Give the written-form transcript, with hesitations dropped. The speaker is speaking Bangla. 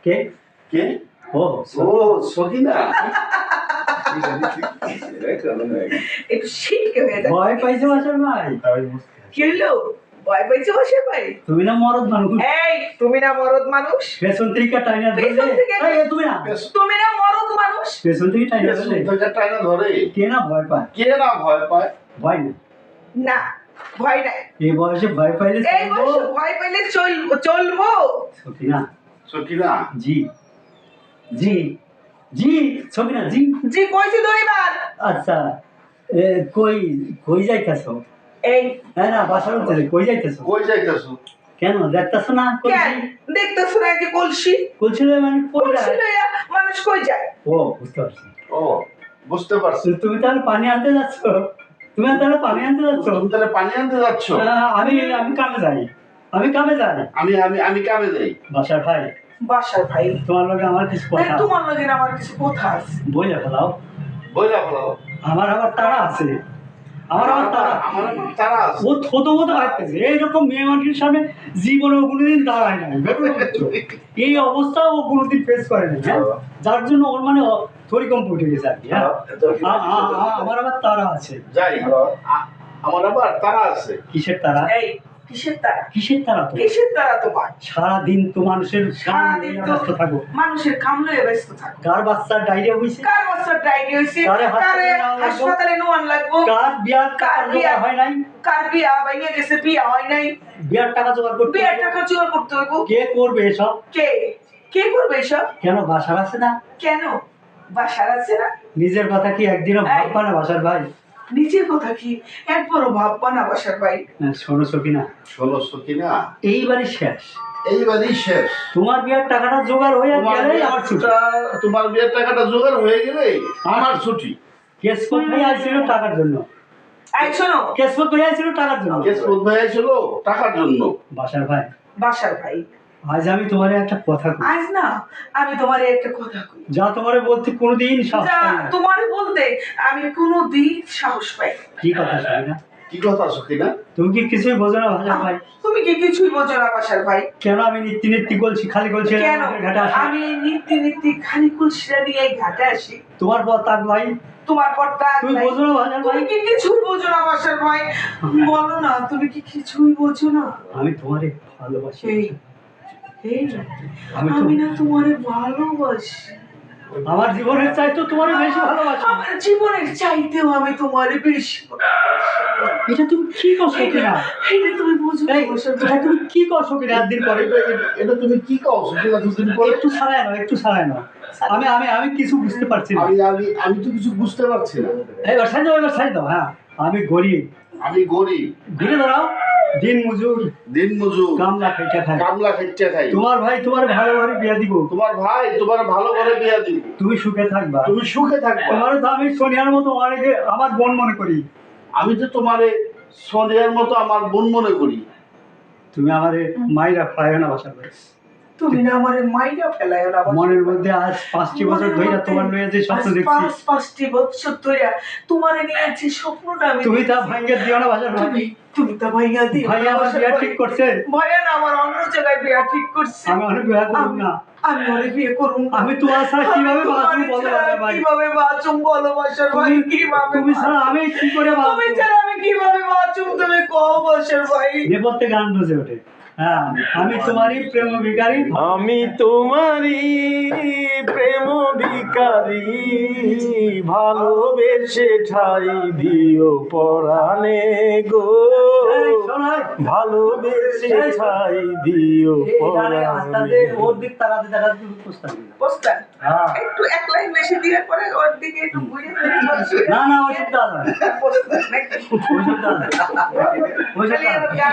কে কে? ও ও সখিনা। একটু ছিটকে হয়ে যায়। ভয় পাইছো বাসার ভাই? কি হইলো? ভয় পাইছো বাসার ভাই? তুমি না মরদ মানুষ, এই তুমি না মরদ মানুষ? পেছন থেকে টাইনা পেছন ধরলে থেকে? এই, তুমি না তুমি না মরদ মানুষ? পেছন থেকে টাইনা ধরলে টাইনা ধরে কে না ভয় পায়? কে না ভয় পায়? ভয় না, না ভয় নাই। এই বয়সে ভয় পাইলে এই বয়সে ভয় পাইলে চলবো? সখিনা সখিনা। জি জি জি সখিনা জি। জি কইছি দুইবার। আচ্ছা কই কই যাইতাছো? এই হ্যাঁ না বাসার উঠতে কই যাইতাছো? কই যাইতাছো? কেন দেখতাছো না? কেন দেখতেছ না যে কলসি? কলছি মানে কই কলসি যায়? লইয়া মানুষ কই যায়? ও বুঝতে পারছি। ও বুঝতে পারছি। তুমি তাহলে পানি আনতে যাচ্ছ? তুমি তাহলে পানি আনতে যাচ্ছ? তুমি তাহলে পানি আনতে যাচ্ছ? আমি আমি কামে যাই, আমি কামে যাই। আমি কামে যাই। বাসার ভাই, বাসার ভাই, তোমার লগে আমার কিছু এই কথা তোমার লগে না আমার কিছু কথা আছে। বইলে ফেলাও। বইলা বলো। আমার আবার তারা আছে, আমার আবার তারা। আমার তারা আছে। ও থতো মতো আসতেছে এইরকম মেয়ে মানুষের সামনে জীবনে ও কোনোদিন দাঁড়ায় নাই, বুঝছো? এই অবস্থা ও কোনোদিন ফেস করে নাই, হ্যাঁ? যার জন্য ওর মানে থরিকম্প উঠে গেছে আর কি, হ্যাঁ? আমার আবার তারা আছে। যাই আমার আবার তারা আছে। কিসের তারা? এই কিসের তারা? কিসের তারা? তো কিসের তারা তোমার? সারাদিন তো মানুষের সারাদিন তো ব্যস্ত থাকো। মানুষের কাম লইয়া ব্যস্ত থাকো। কার বাচ্চার ডায়রিয়া হয়েছে, কার বাচ্চা ডায়রিয়া হইছে, কারে কারে হাসপাতালে নেওয়া লাগবো? হাসপাতালে নেওয়ান লাগবো, কার বিয়ার কার টাকা বিয়া জোগাড় হয় নাই, কার বিয়া ভাইয়া গেছে, বিয়া হয় নাই, বিয়ার টাকা জোগাড় করতে বিয়ার হবে। টাকা জোগাড় করতে হইব। কে করবে এসব? কে কে করবে এসব? কেন বাসার আছে না? কেন বাসার আছে না? নিজের কথা কি একদিনও ভাববা না বাসার ভাই? নিজের কথা কি একবারও ভাববা না বাসার ভাই? শোনো সখিনা, ষোলো সখিনা, এইবারই শেষ। এইবারই শেষ। তোমার বিয়ার টাকাটা জোগাড় হয়ে গেলেই আমার ছুটি। তোমার বিয়ের টাকাটা জোগাড় হয়ে গেলে আমার ছুটি। কেস কোথায় আসছিল টাকার জন্য? এই শোনো, কেস কোথায় আসছিল টাকার জন্য? কেস কোথায় ছিল? টাকার জন্য। বাসার ভাই, বাসার ভাই, আজ আমি তোমারে একটা কথা কই, আজ না আমি তোমারে একটা কথা কই, যা তোমারে বলতে কোনোদিন সাহস যা পাই না। তোমারে বলতে আমি কোনোদিন সাহস পাই না। কি কথা সখিনা? কি কথা সখিনা? তুমি কি কিছুই বোঝো না বাসার ভাই? তুমি কি কিছুই বোঝো না বাসার ভাই? কেন আমি নীতি নীতি বলছি, খালি বলছি কেন ঘাটে আসি? আমি নীতি খালি কুলসিরা দিয়ে এই ঘাটে আসি? তোমার পর তাক ভাই, তোমার পরটা তুমি বোঝো না বাসার ভাই? তুমি কি কিছুই বোঝো না বাসার ভাই? বলো না, তুমি কি কিছুই বোঝো না? আমি তোমারে ভালোবাসি। এই এই আমি তো আমি না তোমারে ভালোবাসি, আমার জীবনের চাইতে তোমারে বেশি ভালোবাসি। আমার জীবনের চাইতেও আমি তোমারে বেশি ভালোবাসি। এটা তুমি কি করছো কিনা? এটা তুমি বোঝো না এই, বাসার এটা ভাই? তুমি কি করছো কিনা? একদিন পরে এটা তুমি কি কও সখিনা? দুদিন পরে একটু ছাড়াই নাও, একটু ছাড়াই নাও। আমি আমি আমি কিছু বুঝতে পারছি না। আমি তো কিছু বুঝতে পারছি না। এবার ছাড় দাও, এবার ছাড় দাও। হ্যাঁ, আমি গরিব, আমি গরিব, ঘুরে দাঁড়াও, দিন মজুর, দিন মজুর, কামলা খাইটা খাই। কামলা খেটে খাই। তোমার ভাই তোমার ভালো ঘরে বিয়া দিব, তোমার ভাই তোমার ভালো করে বিয়া দিব, তুমি সুখে থাকবা। তুমি সুখে থাকবে। তোমার তো আমি সোনিয়ার মতো অনেকে আমার বোন মনে করি। আমি তো তোমারে সোনিয়ার মতো আমার বোন মনে করি। তুমি আমারে মাইরা ফেলাইও না বাসার ভাই। তুমি না আমারে মাইরা ফেলাইও না বাসার মনের ভাই। মধ্যে আজ 5টি বছর ধরে তোমার লয়ে যে স্বপ্ন আজ দেখছি, পাঁচটি বছর ধরে তোমারে নিয়ে যে স্বপ্নটা আমি তুমি তা দেখছি, ভাঙ্গে দিও না বাসার ভাই। তুমি তা ভাইয়া দিও ভাই না আমার বাসার বিয়া ভাই। ঠিক করছে, ভাইয়া না আমার অন্য জায়গায় বিয়া ঠিক করছে। আমি অনেক বিয়া করব না। আমি ওরে বিয়ে করব না। আমি তোমার ছাড়া কিভাবে আমি বাঁচবো তোমারে বলো ছাড়া বাবা ভাই? কিভাবে বাঁচুম বলো বাসার ভাই? কিভাবে তুমি ছাড়া আমি কি করে তুমি বাঁচবো? ছাড়া আমি কিভাবে বাঁচুম তুমি কও বাসার ভাই? নেপথ্যে গান বুঝে ওঠে। হ্যাঁ, আমি তোমারই প্রেম ভিখারি। আমি তোমারই প্রেম ভিখারি, ভালোবেসে ঠাই দিও পরাণে গো, এই, শোনাই। ভালোবেসে ঠাই দিও এই গানে আস্তে আস্তে পরাণে। ওর দিক তাকাতে তাকাতে তুমি প্রস্তাব দিলা। বুঝলেন? হ্যাঁ। একটু এক লাইন বেশি দিয়ে পরে ওর দিকে একটু ঘুরে ফিরে বসে। না না ওইসব দাদা, বুঝলেন নাকি? ওইসব দাদা, ওইসব দাদা।